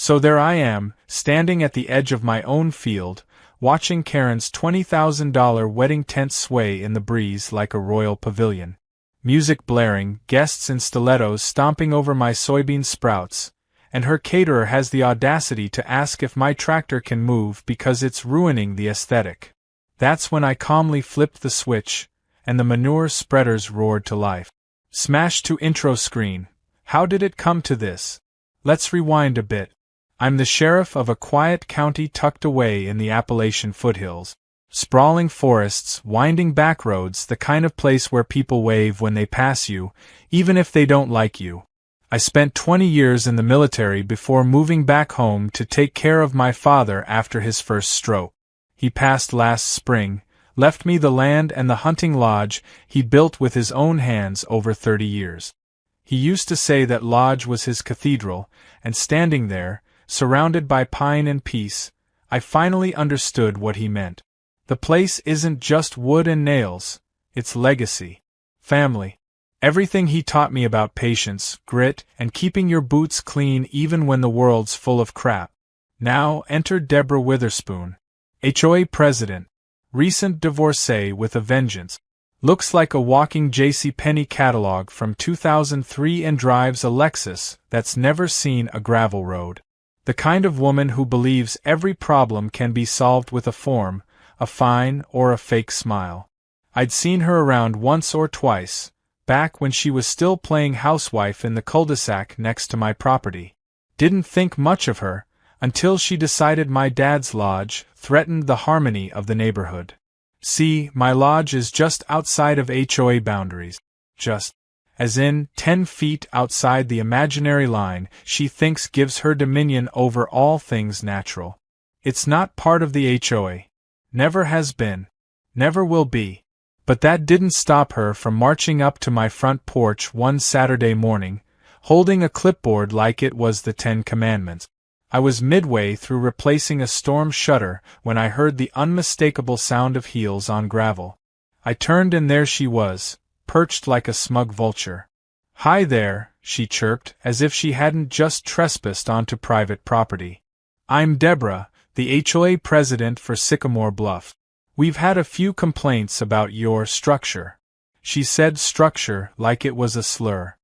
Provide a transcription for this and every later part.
So there I am, standing at the edge of my own field, watching Karen's $20,000 wedding tent sway in the breeze like a royal pavilion. Music blaring, guests in stilettos stomping over my soybean sprouts, and her caterer has the audacity to ask if my tractor can move because it's ruining the aesthetic. That's when I calmly flipped the switch, and the manure spreaders roared to life. Smash to intro screen. How did it come to this? Let's rewind a bit. I'm the sheriff of a quiet county tucked away in the Appalachian foothills. Sprawling forests, winding back roads, the kind of place where people wave when they pass you, even if they don't like you. I spent 20 years in the military before moving back home to take care of my father after his first stroke. He passed last spring, left me the land and the hunting lodge he built with his own hands over 30 years. He used to say that lodge was his cathedral, and standing there, surrounded by pine and peace, I finally understood what he meant. The place isn't just wood and nails, it's legacy. Family. Everything he taught me about patience, grit, and keeping your boots clean even when the world's full of crap. Now enter Deborah Witherspoon, HOA president, recent divorcee with a vengeance. Looks like a walking JCPenney catalog from 2003 and drives a Lexus that's never seen a gravel road. The kind of woman who believes every problem can be solved with a form, a fine, or a fake smile. I'd seen her around once or twice, back when she was still playing housewife in the cul-de-sac next to my property. Didn't think much of her, until she decided my dad's lodge threatened the harmony of the neighborhood. See, my lodge is just outside of HOA boundaries. Just, as in, 10 feet outside the imaginary line she thinks gives her dominion over all things natural. It's not part of the HOA. Never has been. Never will be. But that didn't stop her from marching up to my front porch one Saturday morning, holding a clipboard like it was the 10 Commandments. I was midway through replacing a storm shutter when I heard the unmistakable sound of heels on gravel. I turned and there she was, perched like a smug vulture. "Hi there," she chirped, as if she hadn't just trespassed onto private property. "I'm Deborah, the HOA president for Sycamore Bluff. We've had a few complaints about your structure." She said structure like it was a slur.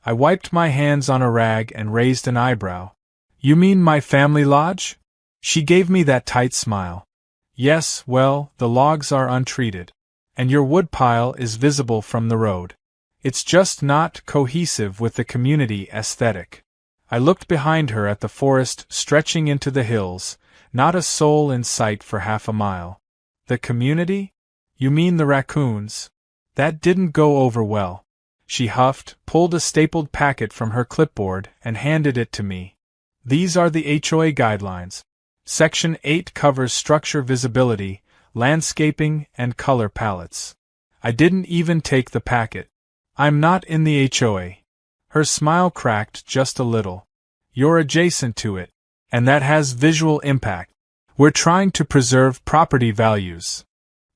I wiped my hands on a rag and raised an eyebrow. "You mean my family lodge?" She gave me that tight smile. "Yes, well, the logs are untreated. And your woodpile is visible from the road. It's just not cohesive with the community aesthetic." I looked behind her at the forest stretching into the hills, not a soul in sight for half a mile. "The community? You mean the raccoons?" That didn't go over well. She huffed, pulled a stapled packet from her clipboard, and handed it to me. "These are the HOA guidelines. Section 8 covers structure visibility, landscaping, and color palettes." I didn't even take the packet. "I'm not in the HOA." Her smile cracked just a little. "You're adjacent to it, and that has visual impact. We're trying to preserve property values."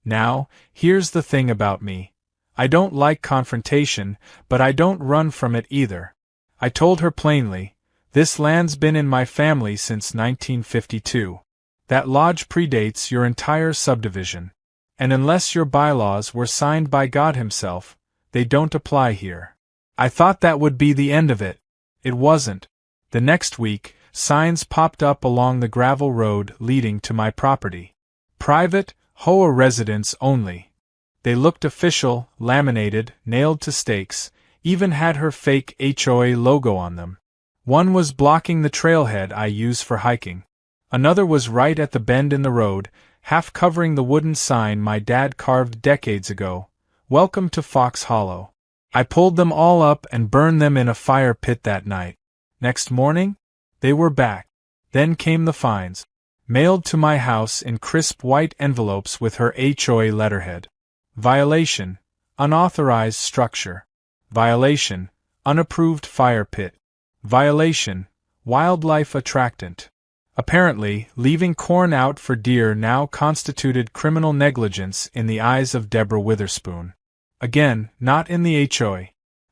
Now, here's the thing about me. I don't like confrontation, but I don't run from it either. I told her plainly, "This land's been in my family since 1952. That lodge predates your entire subdivision. And unless your bylaws were signed by God himself, they don't apply here." I thought that would be the end of it. It wasn't. The next week, signs popped up along the gravel road leading to my property. "Private, HOA residents only." They looked official, laminated, nailed to stakes, even had her fake HOA logo on them. One was blocking the trailhead I use for hiking. Another was right at the bend in the road, half covering the wooden sign my dad carved decades ago, "Welcome to Fox Hollow." I pulled them all up and burned them in a fire pit that night. Next morning, they were back. Then came the fines, mailed to my house in crisp white envelopes with her HOA letterhead. Violation, unauthorized structure. Violation, unapproved fire pit. Violation, wildlife attractant. Apparently, leaving corn out for deer now constituted criminal negligence in the eyes of Deborah Witherspoon. Again, not in the HOA.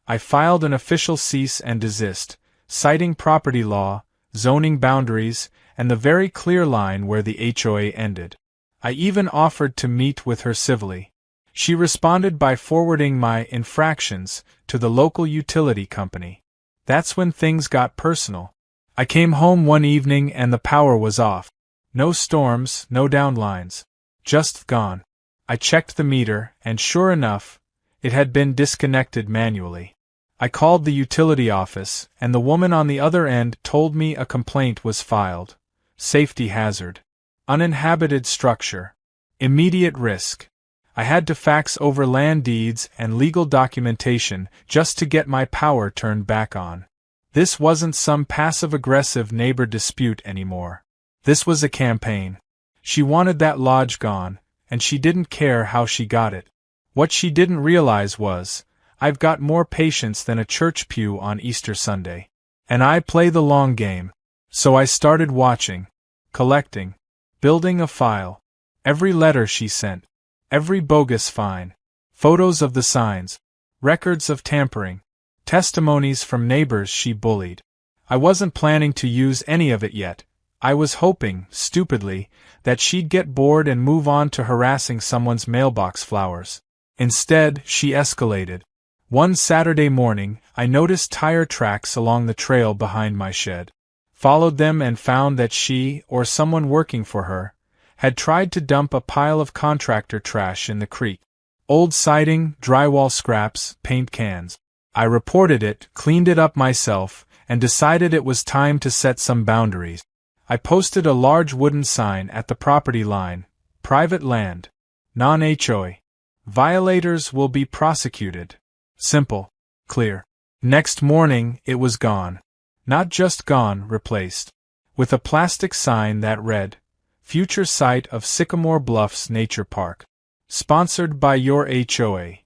I filed an official cease and desist, citing property law, zoning boundaries, and the very clear line where the HOA ended. I even offered to meet with her civilly. She responded by forwarding my infractions to the local utility company. That's when things got personal. I came home one evening and the power was off. No storms, no downlines. Just gone. I checked the meter, and sure enough, it had been disconnected manually. I called the utility office, and the woman on the other end told me a complaint was filed. Safety hazard. Uninhabited structure. Immediate risk. I had to fax over land deeds and legal documentation just to get my power turned back on. This wasn't some passive-aggressive neighbor dispute anymore. This was a campaign. She wanted that lodge gone, and she didn't care how she got it. What she didn't realize was, I've got more patience than a church pew on Easter Sunday. And I play the long game. So I started watching, collecting, building a file. Every letter she sent, every bogus fine, photos of the signs, records of tampering, testimonies from neighbors she bullied. I wasn't planning to use any of it yet. I was hoping, stupidly, that she'd get bored and move on to harassing someone's mailbox flowers. Instead, she escalated. One Saturday morning, I noticed tire tracks along the trail behind my shed. Followed them and found that she, or someone working for her, had tried to dump a pile of contractor trash in the creek. Old siding, drywall scraps, paint cans. I reported it, cleaned it up myself, and decided it was time to set some boundaries. I posted a large wooden sign at the property line, private land, non-HOA. Violators will be prosecuted. Simple, clear. Next morning, it was gone. Not just gone, replaced. With a plastic sign that read, Future Site of Sycamore Bluffs Nature Park. Sponsored by your HOA.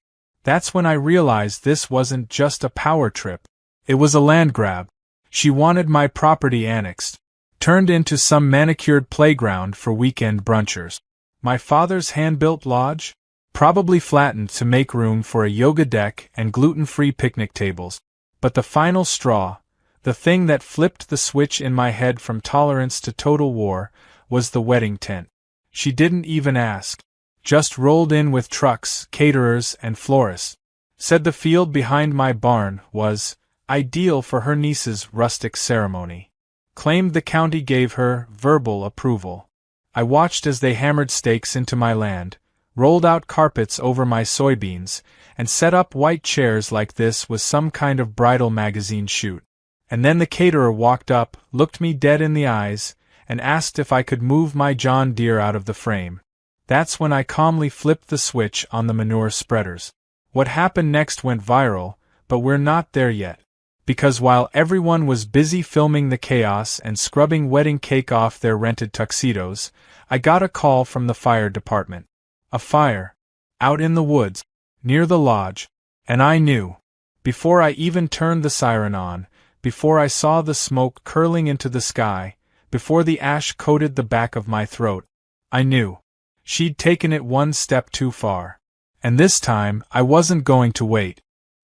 That's when I realized this wasn't just a power trip. It was a land grab. She wanted my property annexed. Turned into some manicured playground for weekend brunchers. My father's hand-built lodge? Probably flattened to make room for a yoga deck and gluten-free picnic tables. But the final straw, the thing that flipped the switch in my head from tolerance to total war, was the wedding tent. She didn't even ask. Just rolled in with trucks, caterers, and florists. Said the field behind my barn was ideal for her niece's rustic ceremony. Claimed the county gave her verbal approval. I watched as they hammered stakes into my land, rolled out carpets over my soybeans, and set up white chairs like this was some kind of bridal magazine shoot. And then the caterer walked up, looked me dead in the eyes, and asked if I could move my John Deere out of the frame. That's when I calmly flipped the switch on the manure spreaders. What happened next went viral, but we're not there yet. Because while everyone was busy filming the chaos and scrubbing wedding cake off their rented tuxedos, I got a call from the fire department. A fire. Out in the woods. Near the lodge. And I knew. Before I even turned the siren on, before I saw the smoke curling into the sky, before the ash coated the back of my throat, I knew. She'd taken it one step too far. And this time, I wasn't going to wait.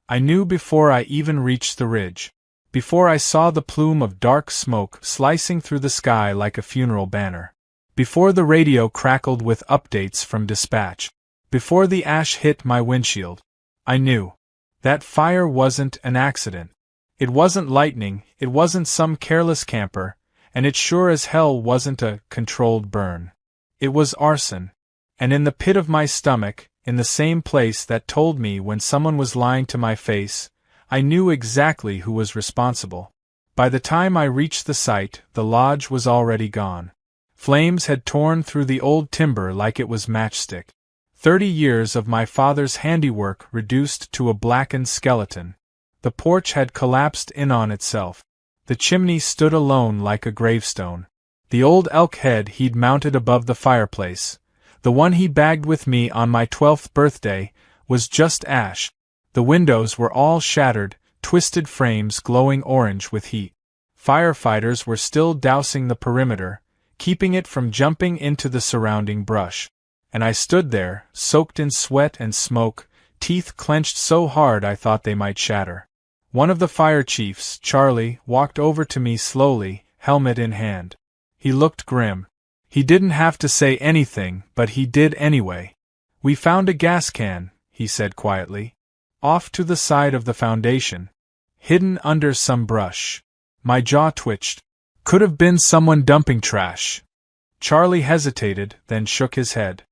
I knew before I even reached the ridge. Before I saw the plume of dark smoke slicing through the sky like a funeral banner. Before the radio crackled with updates from dispatch. Before the ash hit my windshield. I knew. That fire wasn't an accident. It wasn't lightning, it wasn't some careless camper, and it sure as hell wasn't a controlled burn. It was arson. And in the pit of my stomach, in the same place that told me when someone was lying to my face, I knew exactly who was responsible. By the time I reached the site, the lodge was already gone. Flames had torn through the old timber like it was matchstick. 30 years of my father's handiwork reduced to a blackened skeleton. The porch had collapsed in on itself. The chimney stood alone like a gravestone. The old elk head he'd mounted above the fireplace, the one he bagged with me on my 12th birthday, was just ash. The windows were all shattered, twisted frames glowing orange with heat. Firefighters were still dousing the perimeter, keeping it from jumping into the surrounding brush. And I stood there, soaked in sweat and smoke, teeth clenched so hard I thought they might shatter. One of the fire chiefs, Charlie, walked over to me slowly, helmet in hand. He looked grim. He didn't have to say anything, but he did anyway. "We found a gas can," he said quietly. "Off to the side of the foundation. Hidden under some brush." My jaw twitched. Could have been someone dumping trash. Charlie hesitated, then shook his head.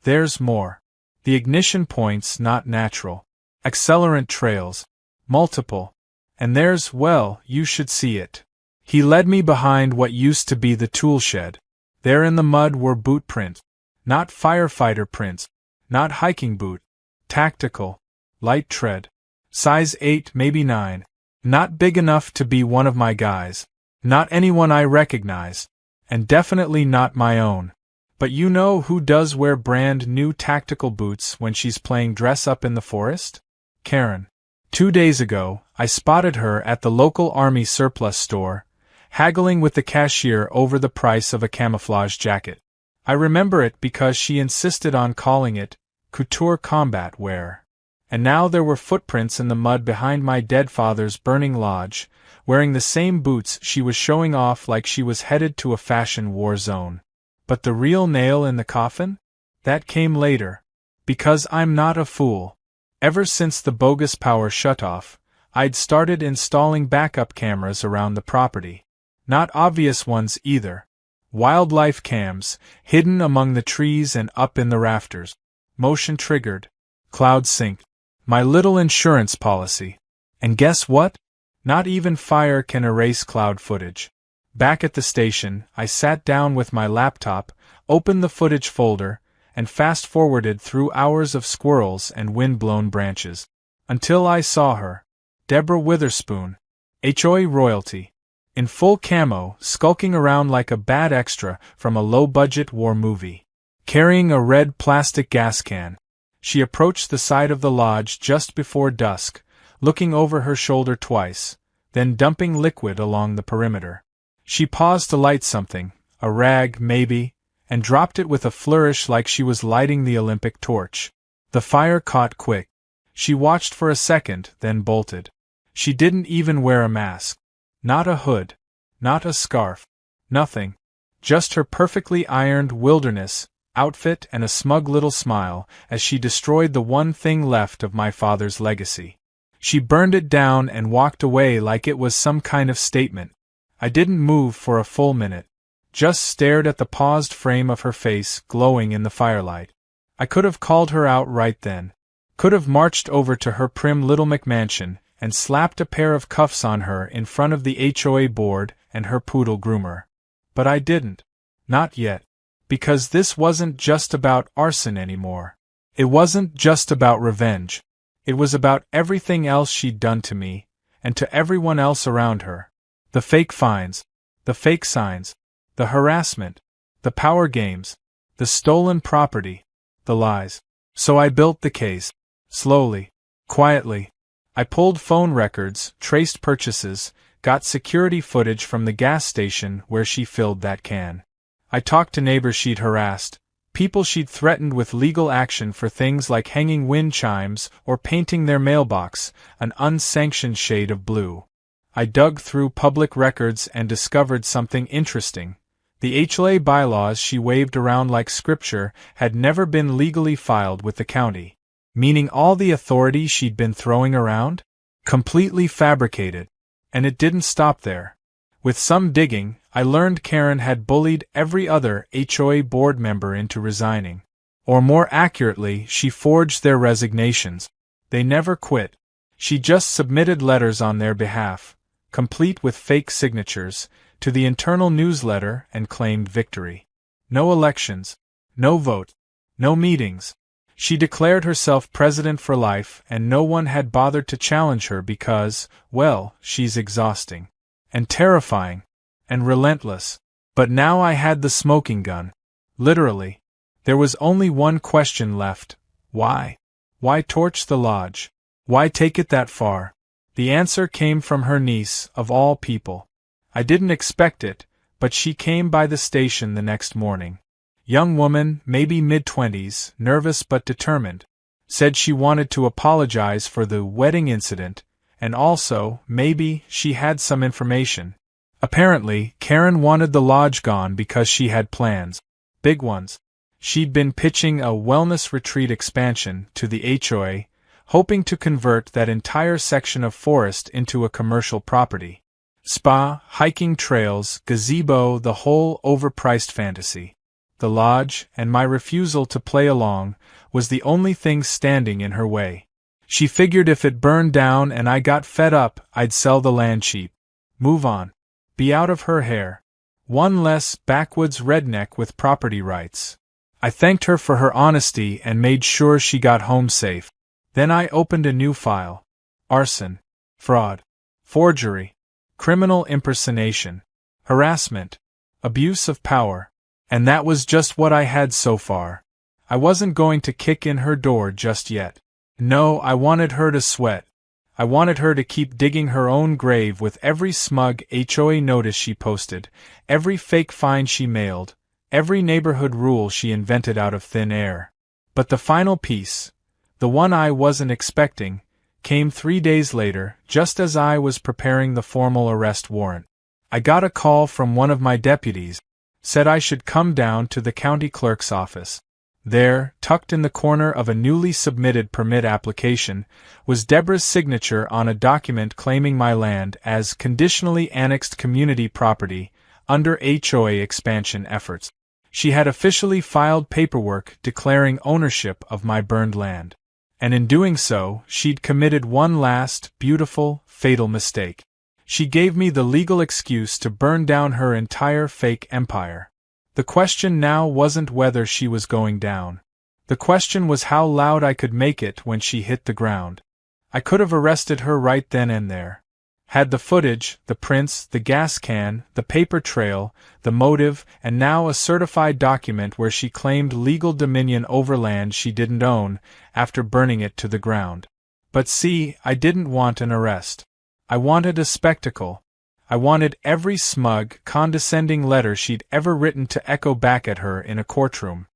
"There's more. The ignition point's not natural. Accelerant trails. Multiple. And there's, well, you should see it." He led me behind what used to be the tool shed. There in the mud were boot prints. Not firefighter prints. Not hiking boot. Tactical. Light tread. Size 8, maybe 9. Not big enough to be one of my guys. Not anyone I recognize. And definitely not my own. But you know who does wear brand new tactical boots when she's playing dress up in the forest? Karen. 2 days ago, I spotted her at the local army surplus store, haggling with the cashier over the price of a camouflage jacket. I remember it because she insisted on calling it couture combat wear. And now there were footprints in the mud behind my dead father's burning lodge, wearing the same boots she was showing off like she was headed to a fashion war zone. But the real nail in the coffin? That came later. Because I'm not a fool. Ever since the bogus power shutoff, I'd started installing backup cameras around the property. Not obvious ones either. Wildlife cams, hidden among the trees and up in the rafters. Motion triggered. Cloud sync. My little insurance policy. And guess what? Not even fire can erase cloud footage. Back at the station, I sat down with my laptop, opened the footage folder, and fast-forwarded through hours of squirrels and wind-blown branches. Until I saw her. Deborah Witherspoon. HOA royalty. In full camo, skulking around like a bad extra from a low-budget war movie. Carrying a red plastic gas can. She approached the side of the lodge just before dusk, looking over her shoulder twice, then dumping liquid along the perimeter. She paused to light something, a rag maybe, and dropped it with a flourish like she was lighting the Olympic torch. The fire caught quick. She watched for a second, then bolted. She didn't even wear a mask. Not a hood. Not a scarf. Nothing. Just her perfectly ironed wilderness outfit and a smug little smile as she destroyed the one thing left of my father's legacy. She burned it down and walked away like it was some kind of statement. I didn't move for a full minute. Just stared at the paused frame of her face glowing in the firelight. I could have called her out right then. Could have marched over to her prim little McMansion and slapped a pair of cuffs on her in front of the HOA board and her poodle groomer. But I didn't. Not yet. Because this wasn't just about arson anymore. It wasn't just about revenge. It was about everything else she'd done to me, and to everyone else around her. The fake fines. The fake signs. The harassment. The power games. The stolen property. The lies. So I built the case. Slowly. Quietly. I pulled phone records, traced purchases, got security footage from the gas station where she filled that can. I talked to neighbors she'd harassed, people she'd threatened with legal action for things like hanging wind chimes or painting their mailbox an unsanctioned shade of blue. I dug through public records and discovered something interesting. The HOA bylaws she waved around like scripture had never been legally filed with the county. Meaning all the authority she'd been throwing around? Completely fabricated. And it didn't stop there. With some digging, I learned Karen had bullied every other HOA board member into resigning. Or more accurately, she forged their resignations. They never quit. She just submitted letters on their behalf, complete with fake signatures, to the internal newsletter and claimed victory. No elections. No vote. No meetings. She declared herself president for life and no one had bothered to challenge her because, well, she's exhausting. And terrifying. And relentless. But now I had the smoking gun. Literally. There was only one question left. Why? Why torch the lodge? Why take it that far? The answer came from her niece, of all people. I didn't expect it, but she came by the station the next morning. Young woman, maybe mid-20s, nervous but determined. Said she wanted to apologize for the wedding incident, and also, maybe, she had some information. Apparently, Karen wanted the lodge gone because she had plans. Big ones. She'd been pitching a wellness retreat expansion to the HOA, hoping to convert that entire section of forest into a commercial property. Spa, hiking trails, gazebo, the whole overpriced fantasy. The lodge, and my refusal to play along, was the only thing standing in her way. She figured if it burned down and I got fed up, I'd sell the land cheap. Move on. Be out of her hair. One less backwoods redneck with property rights. I thanked her for her honesty and made sure she got home safe. Then I opened a new file. Arson. Fraud. Forgery. Criminal impersonation. Harassment. Abuse of power. And that was just what I had so far. I wasn't going to kick in her door just yet. No, I wanted her to sweat. I wanted her to keep digging her own grave with every smug HOA notice she posted, every fake fine she mailed, every neighborhood rule she invented out of thin air. But the final piece, the one I wasn't expecting, came 3 days later, just as I was preparing the formal arrest warrant. I got a call from one of my deputies, said I should come down to the county clerk's office. There, tucked in the corner of a newly submitted permit application, was Deborah's signature on a document claiming my land as conditionally annexed community property under HOA expansion efforts. She had officially filed paperwork declaring ownership of my burned land. And in doing so, she'd committed one last, beautiful, fatal mistake. She gave me the legal excuse to burn down her entire fake empire. The question now wasn't whether she was going down. The question was how loud I could make it when she hit the ground. I could have arrested her right then and there. Had the footage, the prints, the gas can, the paper trail, the motive, and now a certified document where she claimed legal dominion over land she didn't own after burning it to the ground. But see, I didn't want an arrest. I wanted a spectacle. I wanted every smug, condescending letter she'd ever written to echo back at her in a courtroom.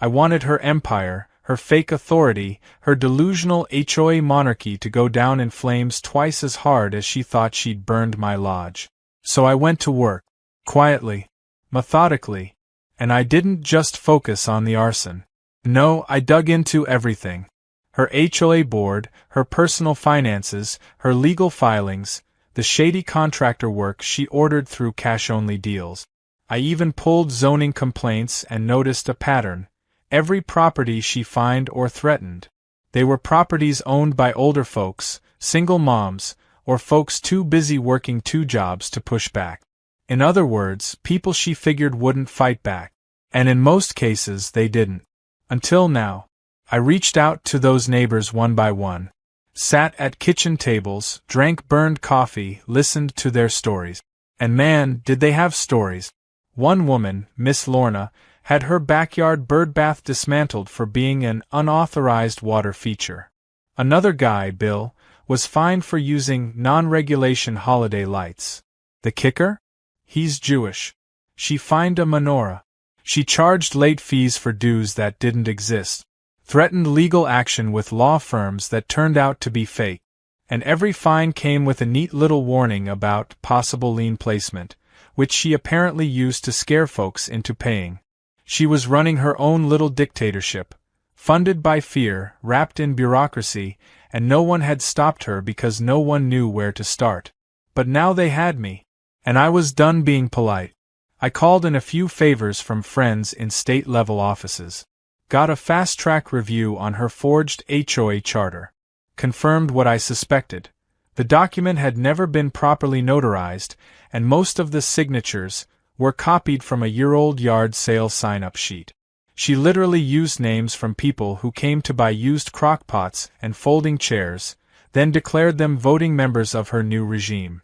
I wanted her empire, her fake authority, her delusional HOA monarchy to go down in flames twice as hard as she thought she'd burned my lodge. So I went to work. Quietly. Methodically. And I didn't just focus on the arson. No, I dug into everything. Her HOA board, her personal finances, her legal filings, the shady contractor work she ordered through cash-only deals. I even pulled zoning complaints and noticed a pattern. Every property she fined or threatened. They were properties owned by older folks, single moms, or folks too busy working 2 jobs to push back. In other words, people she figured wouldn't fight back. And in most cases they didn't. Until now. I reached out to those neighbors one by one. Sat at kitchen tables, drank burned coffee, listened to their stories. And man, did they have stories. One woman, Miss Lorna, had her backyard birdbath dismantled for being an unauthorized water feature. Another guy, Bill, was fined for using non-regulation holiday lights. The kicker? He's Jewish. She fined a menorah. She charged late fees for dues that didn't exist. Threatened legal action with law firms that turned out to be fake. And every fine came with a neat little warning about possible lien placement, which she apparently used to scare folks into paying. She was running her own little dictatorship, funded by fear, wrapped in bureaucracy, and no one had stopped her because no one knew where to start. But now they had me, and I was done being polite. I called in a few favors from friends in state-level offices. Got a fast-track review on her forged HOA charter. Confirmed what I suspected. The document had never been properly notarized, and most of the signatures were copied from a year-old yard sale sign-up sheet. She literally used names from people who came to buy used crockpots and folding chairs, then declared them voting members of her new regime.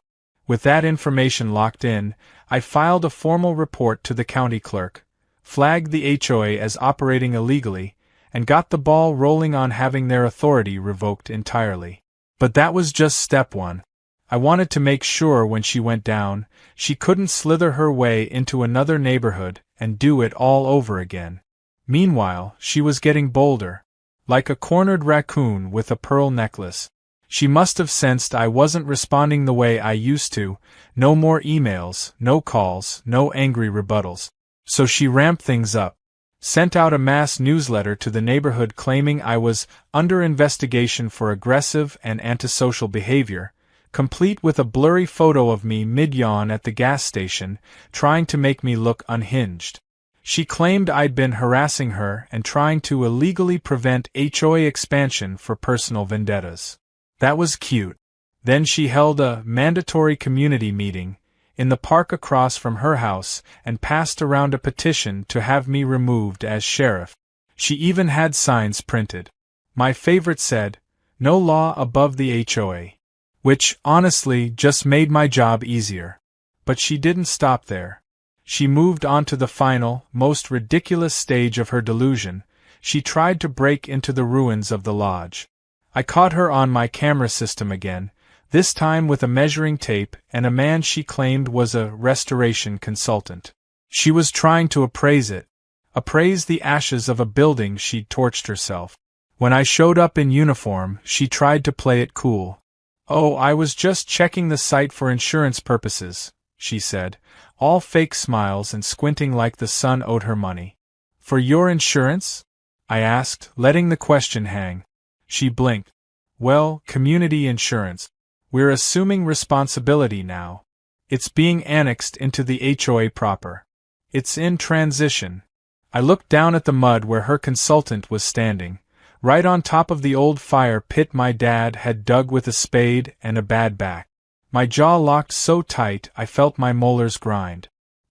With that information locked in, I filed a formal report to the county clerk, flagged the HOA as operating illegally, and got the ball rolling on having their authority revoked entirely. But that was just step 1. I wanted to make sure when she went down, she couldn't slither her way into another neighborhood and do it all over again. Meanwhile, she was getting bolder. Like a cornered raccoon with a pearl necklace. She must have sensed I wasn't responding the way I used to, no more emails, no calls, no angry rebuttals. So she ramped things up. Sent out a mass newsletter to the neighborhood claiming I was under investigation for aggressive and antisocial behavior, complete with a blurry photo of me mid-yawn at the gas station, trying to make me look unhinged. She claimed I'd been harassing her and trying to illegally prevent HOA expansion for personal vendettas. That was cute. Then she held a mandatory community meeting in the park across from her house and passed around a petition to have me removed as sheriff. She even had signs printed. My favorite said, "No law above the HOA," which, honestly, just made my job easier. But she didn't stop there. She moved on to the final, most ridiculous stage of her delusion. She tried to break into the ruins of the lodge. I caught her on my camera system again, this time with a measuring tape and a man she claimed was a restoration consultant. She was trying to appraise the ashes of a building she'd torched herself. When I showed up in uniform, she tried to play it cool. "Oh, I was just checking the site for insurance purposes," she said, all fake smiles and squinting like the sun owed her money. "For your insurance?" I asked, letting the question hang. She blinked. "Well, community insurance. We're assuming responsibility now. It's being annexed into the HOA proper. It's in transition." I looked down at the mud where her consultant was standing, right on top of the old fire pit my dad had dug with a spade and a bad back. My jaw locked so tight I felt my molars grind.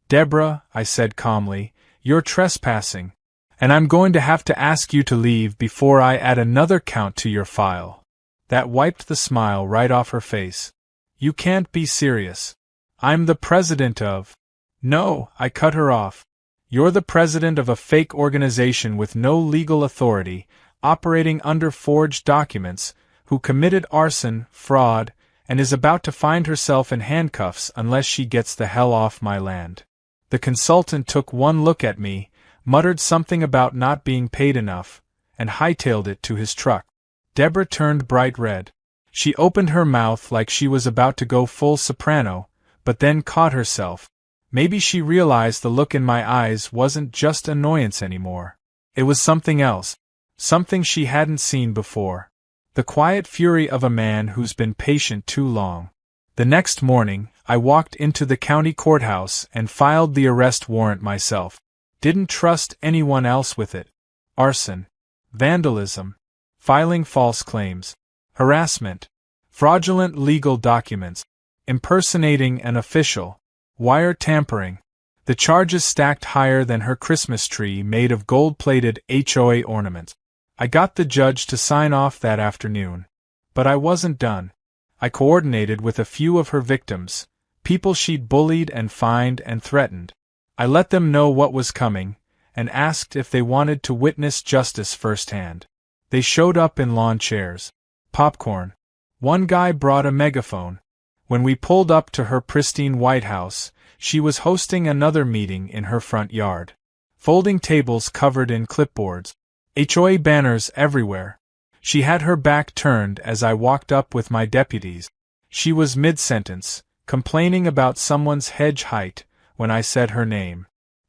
"Deborah," I said calmly, "you're trespassing, and I'm going to have to ask you to leave before I add another count to your file." That wiped the smile right off her face. "You can't be serious. I'm the president of—" "No," I cut her off. "You're the president of a fake organization with no legal authority, operating under forged documents, who committed arson, fraud, and is about to find herself in handcuffs unless she gets the hell off my land." The consultant took one look at me, muttered something about not being paid enough, and hightailed it to his truck. Deborah turned bright red. She opened her mouth like she was about to go full soprano, but then caught herself. Maybe she realized the look in my eyes wasn't just annoyance anymore. It was something else. Something she hadn't seen before. The quiet fury of a man who's been patient too long. The next morning, I walked into the county courthouse and filed the arrest warrant myself. Didn't trust anyone else with it. Arson. Vandalism. Filing false claims. Harassment. Fraudulent legal documents. Impersonating an official. Wire tampering. The charges stacked higher than her Christmas tree made of gold-plated HOA ornaments. I got the judge to sign off that afternoon. But I wasn't done. I coordinated with a few of her victims, people she'd bullied and fined and threatened. I let them know what was coming, and asked if they wanted to witness justice firsthand. They showed up in lawn chairs. Popcorn. One guy brought a megaphone. When we pulled up to her pristine White House, she was hosting another meeting in her front yard. Folding tables covered in clipboards. HOA banners everywhere. She had her back turned as I walked up with my deputies. She was mid-sentence, complaining about someone's hedge height, when I said her name.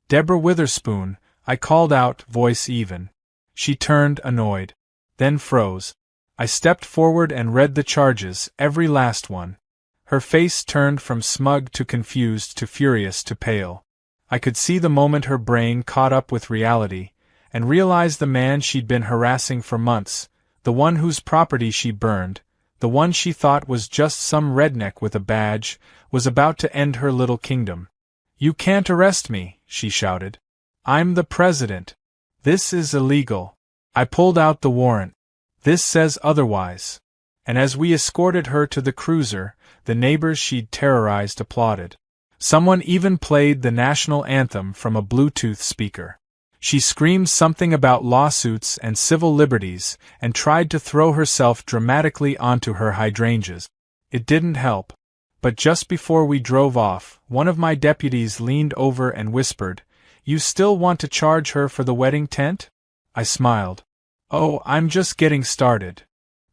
"Deborah Witherspoon," I called out, voice even. She turned, annoyed. Then froze. I stepped forward and read the charges, every last one. Her face turned from smug to confused to furious to pale. I could see the moment her brain caught up with reality, and realized the man she'd been harassing for months, the one whose property she burned, the one she thought was just some redneck with a badge, was about to end her little kingdom. "You can't arrest me," she shouted. "I'm the president. This is illegal." I pulled out the warrant. "This says otherwise." And as we escorted her to the cruiser, the neighbors she'd terrorized applauded. Someone even played the national anthem from a Bluetooth speaker. She screamed something about lawsuits and civil liberties, and tried to throw herself dramatically onto her hydrangeas. It didn't help. But just before we drove off, one of my deputies leaned over and whispered, "You still want to charge her for the wedding tent?" I smiled. "Oh, I'm just getting started."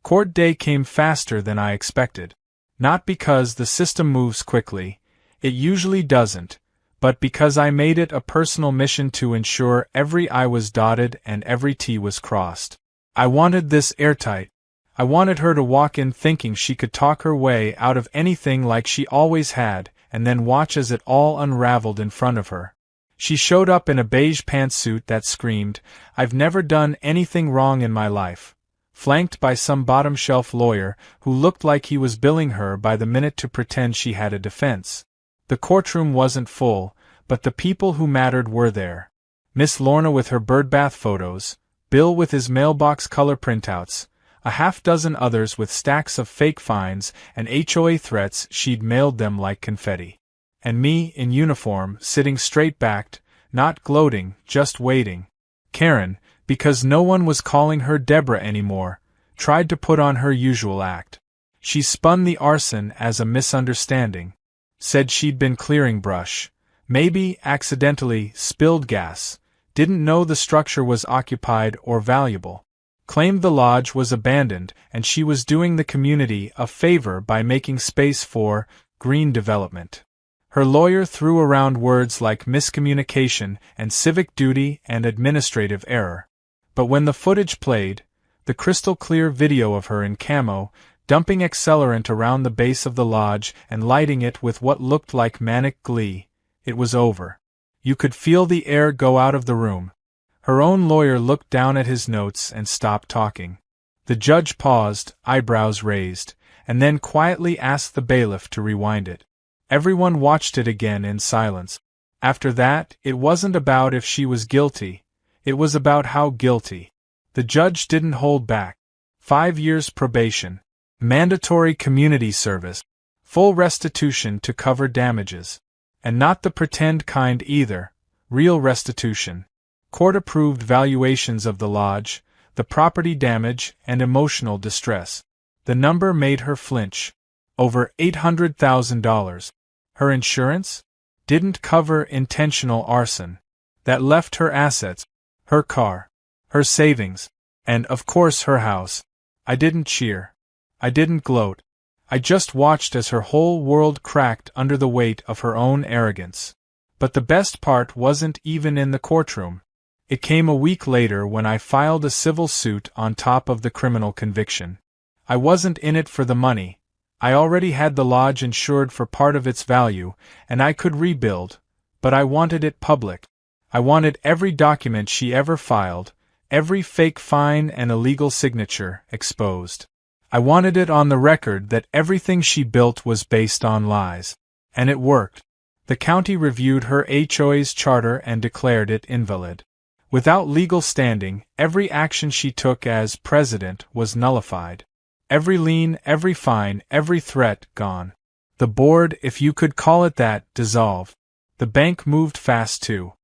Court day came faster than I expected. Not because the system moves quickly, it usually doesn't, but because I made it a personal mission to ensure every I was dotted and every T was crossed. I wanted this airtight. I wanted her to walk in thinking she could talk her way out of anything like she always had, and then watch as it all unraveled in front of her. She showed up in a beige pantsuit that screamed, "I've never done anything wrong in my life," flanked by some bottom-shelf lawyer who looked like he was billing her by the minute to pretend she had a defense. The courtroom wasn't full, but the people who mattered were there. Miss Lorna with her birdbath photos, Bill with his mailbox color printouts, a half-dozen others with stacks of fake fines and HOA threats she'd mailed them like confetti. And me, in uniform, sitting straight-backed, not gloating, just waiting. Karen, because no one was calling her Deborah anymore, tried to put on her usual act. She spun the arson as a misunderstanding. Said she'd been clearing brush. Maybe, accidentally, spilled gas. Didn't know the structure was occupied or valuable. Claimed the lodge was abandoned and she was doing the community a favor by making space for green development. Her lawyer threw around words like miscommunication and civic duty and administrative error. But when the footage played, the crystal-clear video of her in camo, dumping accelerant around the base of the lodge and lighting it with what looked like manic glee, it was over. You could feel the air go out of the room. Her own lawyer looked down at his notes and stopped talking. The judge paused, eyebrows raised, and then quietly asked the bailiff to rewind it. Everyone watched it again in silence. After that, it wasn't about if she was guilty. It was about how guilty. The judge didn't hold back. 5 years probation. Mandatory community service. Full restitution to cover damages. And not the pretend kind either. Real restitution. Court-approved valuations of the lodge, the property damage, and emotional distress. The number made her flinch. Over $800,000. Her insurance? Didn't cover intentional arson. That left her assets, her car, her savings, and of course her house. I didn't cheer. I didn't gloat. I just watched as her whole world cracked under the weight of her own arrogance. But the best part wasn't even in the courtroom. It came a week later when I filed a civil suit on top of the criminal conviction. I wasn't in it for the money. I already had the lodge insured for part of its value, and I could rebuild, but I wanted it public. I wanted every document she ever filed, every fake fine and illegal signature, exposed. I wanted it on the record that everything she built was based on lies. And it worked. The county reviewed her HOA's charter and declared it invalid. Without legal standing, every action she took as president was nullified. Every lien, every fine, every threat gone. The board, if you could call it that, dissolved. The bank moved fast too.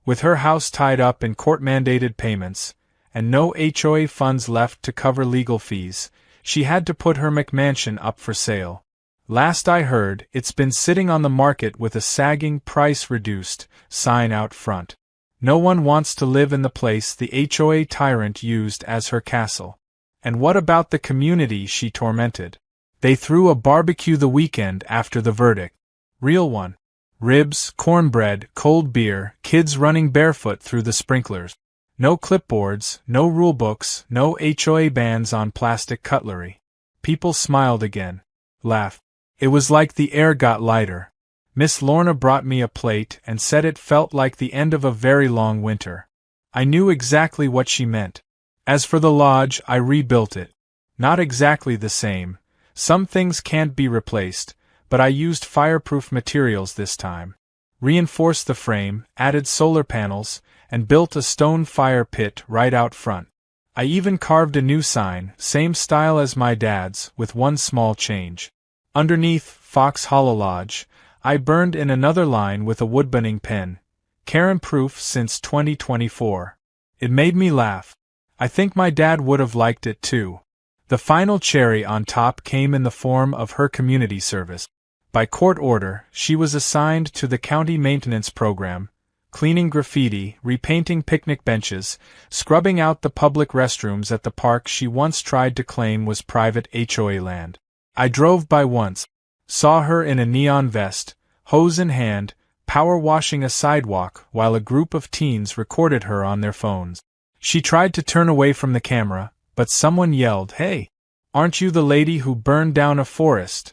With her house tied up in court-mandated payments, and no HOA funds left to cover legal fees, she had to put her McMansion up for sale. Last I heard, it's been sitting on the market with a sagging price-reduced sign out front. No one wants to live in the place the HOA tyrant used as her castle. And what about the community she tormented? They threw a barbecue the weekend after the verdict. Real one. Ribs, cornbread, cold beer, kids running barefoot through the sprinklers. No clipboards, no rulebooks, no HOA bans on plastic cutlery. People smiled again. Laughed. It was like the air got lighter. Miss Lorna brought me a plate and said it felt like the end of a very long winter. I knew exactly what she meant. As for the lodge, I rebuilt it. Not exactly the same. Some things can't be replaced, but I used fireproof materials this time. Reinforced the frame, added solar panels, and built a stone fire pit right out front. I even carved a new sign, same style as my dad's, with one small change. Underneath Fox Hollow Lodge, I burned in another line with a woodburning pen. Karen proof since 2024. It made me laugh. I think my dad would have liked it too. The final cherry on top came in the form of her community service. By court order, she was assigned to the county maintenance program, cleaning graffiti, repainting picnic benches, scrubbing out the public restrooms at the park she once tried to claim was private HOA land. I drove by once, saw her in a neon vest, hose in hand, power washing a sidewalk while a group of teens recorded her on their phones. She tried to turn away from the camera, but someone yelled, "Hey! Aren't you the lady who burned down a forest?"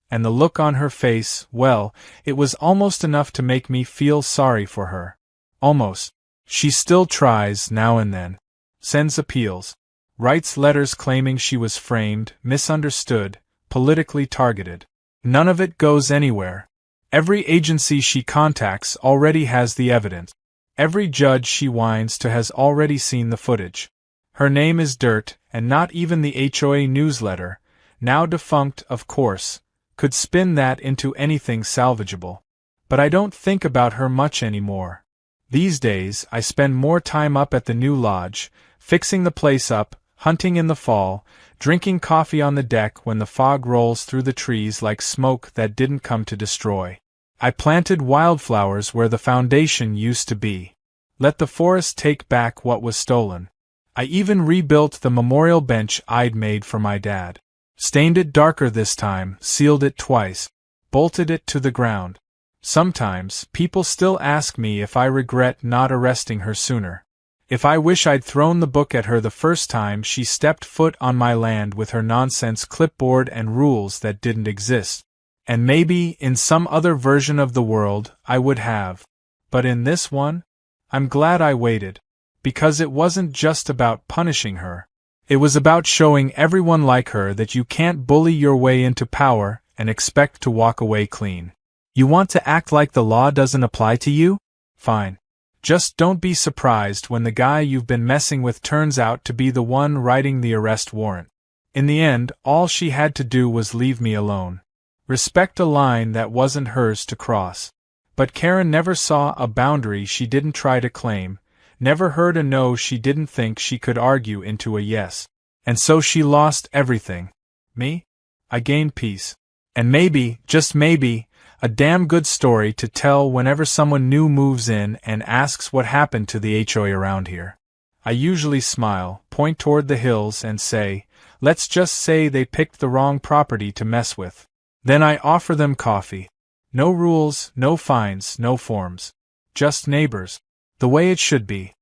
And the look on her face, well, it was almost enough to make me feel sorry for her. Almost. She still tries, now and then. Sends appeals. Writes letters claiming she was framed, misunderstood, politically targeted. None of it goes anywhere. Every agency she contacts already has the evidence. Every judge she whines to has already seen the footage. Her name is dirt, and not even the HOA newsletter, now defunct of course, could spin that into anything salvageable. But I don't think about her much anymore. These days, I spend more time up at the new lodge, fixing the place up, hunting in the fall, drinking coffee on the deck when the fog rolls through the trees like smoke that didn't come to destroy. I planted wildflowers where the foundation used to be. Let the forest take back what was stolen. I even rebuilt the memorial bench I'd made for my dad. Stained it darker this time, sealed it twice, bolted it to the ground. Sometimes, people still ask me if I regret not arresting her sooner. If I wish I'd thrown the book at her the first time she stepped foot on my land with her nonsense clipboard and rules that didn't exist. And maybe, in some other version of the world, I would have. But in this one? I'm glad I waited. Because it wasn't just about punishing her. It was about showing everyone like her that you can't bully your way into power and expect to walk away clean. You want to act like the law doesn't apply to you? Fine. Just don't be surprised when the guy you've been messing with turns out to be the one writing the arrest warrant. In the end, all she had to do was leave me alone. Respect a line that wasn't hers to cross. But Karen never saw a boundary she didn't try to claim, never heard a no she didn't think she could argue into a yes. And so she lost everything. Me? I gained peace. And maybe, just maybe, a damn good story to tell whenever someone new moves in and asks what happened to the HOA around here. I usually smile, point toward the hills and say, let's just say they picked the wrong property to mess with. Then I offer them coffee. No rules, no fines, no forms. Just neighbors. The way it should be.